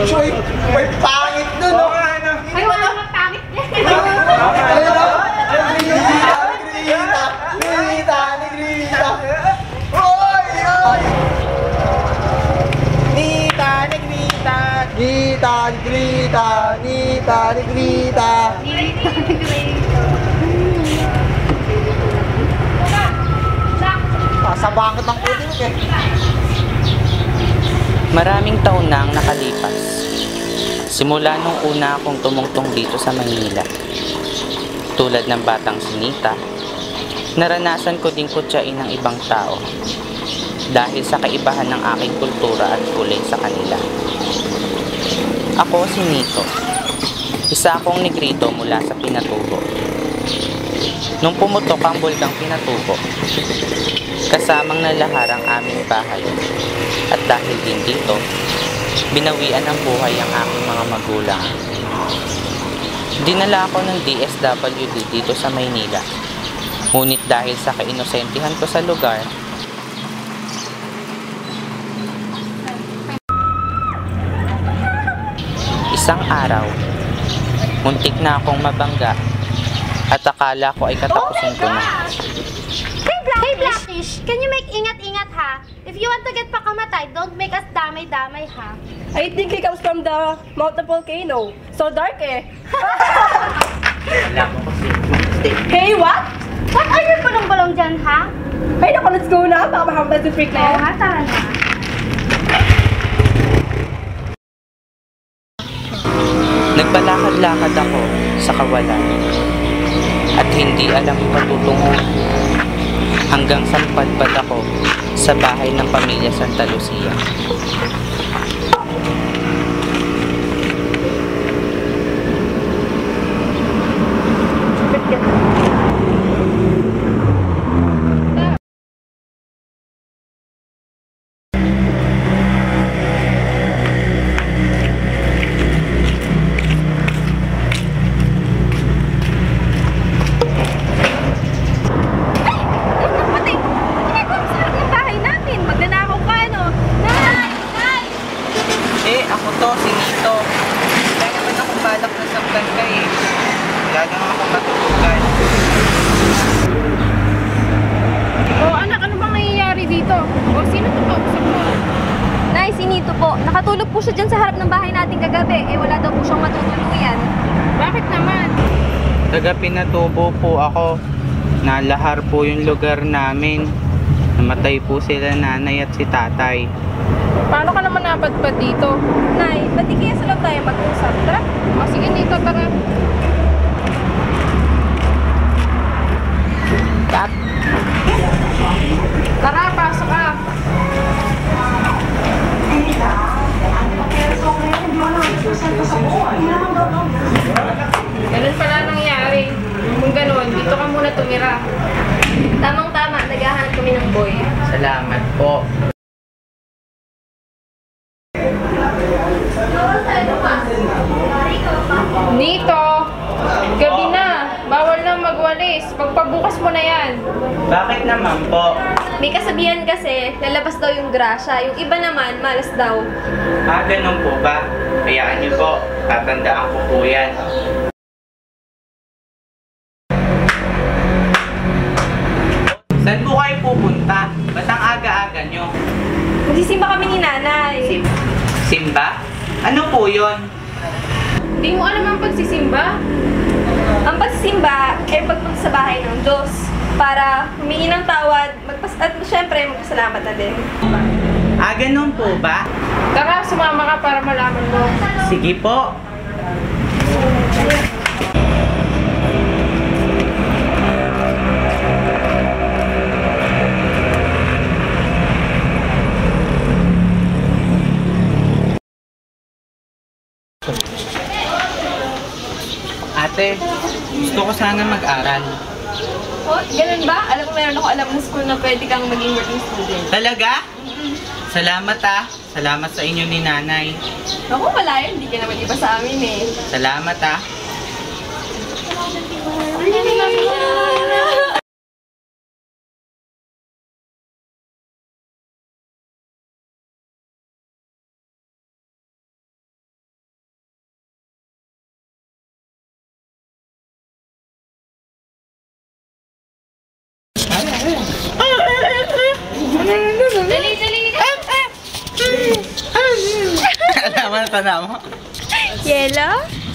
Choy, may pangit nun, no? Ay, wala naman pangit niya. Ayun, no? Negrita. Oy! Negrita. Sa bakit ang puti eh. Maraming taon na ang nakalipas. Simula nung una akong tumungtong dito sa Maynila. Tulad ng batang sinita, naranasan ko ding kutsain ng ibang tao dahil sa kaibahan ng aking kultura at kulay sa kanila. Ako si Nito, isa akong negrito mula sa Pinatubo. Nung pumutok ang bulkang Pinatubo, kasamang nalahar ang aming bahay. At dahil din dito, binawian ng buhay ang aking mga magulang. Dinala ako ng DSWD dito sa Maynila. Ngunit dahil sa kainosentihan ko sa lugar, isang araw, muntik na akong mabangga at akala ko ay katapusin ko na. Hey Blackish, can you make ingat-ingat ha? If you want to get pakamatay, don't make us damay-damay ha. I think he comes from the mountain volcano. So dark eh. Hey, what? What are you bulong-bulong dyan ha? Hey, naku, let's go na. Baka mahambas yung freak na Oo yan. nga, tara na. Nagbalakad-lakad ako sa kawalan at hindi alam patutungo hanggang sampadpad ako sa bahay ng pamilya Santa Lucia. Ako to, si Nito. Wala naman akong balak na saktan ka eh. Wala naman akong matulugan. Anak, ano bang nangyayari dito? Sino to kausap mo? Nay, si Nito po. Nakatulog po siya dyan sa harap ng bahay natin kagabi. Wala daw po siyang matutuluyan. Bakit naman? Taga Pinatubo po ako. Nalahar po yung lugar namin. Namatay po sila nanay at si tatay. Paano ka naman napadpad dito? Nay, ba't di kaya sa loob tayo mag-usap? Tara. Sige, Nito, tara. Tara, pasok ka. Ganun pala nangyari. Kung ganun, dito ka muna tumira. Tamang-tama, naghahanap kami ng boy. Salamat po. Nito, gabi na. Bawal na magwalis. Pagpabukas mo na yan. Bakit naman po? May kasabihan kasi, lalabas daw yung grasya. Yung iba naman, malas daw. Ganun po ba? Hayaan niyo po. Tatandaan ko po yan. Saan po kayo pupunta? Ba't ang aga-aga nyo? Magsisimba kami ni nanay. Simba? Ano po yun? Hindi mo alam ang pagsisimba? Ang pagsisimba ay pagpunta sa bahay ng Diyos para humingi ng tawad, at syempre magpasalamat na din. Ganun po ba? Tara, sumama ka para malaman mo. Sige po. Ate, gusto ko sana mag-aral. Oh, ganun ba? Alam mo, meron ako alam ng school na pwede kang maging working student. Talaga? Salamat ah. Salamat sa inyo ni nanay. Ako, wala yun. Hindi ka naman iba sa amin eh. Salamat ah. naman ang tanama. Yellow?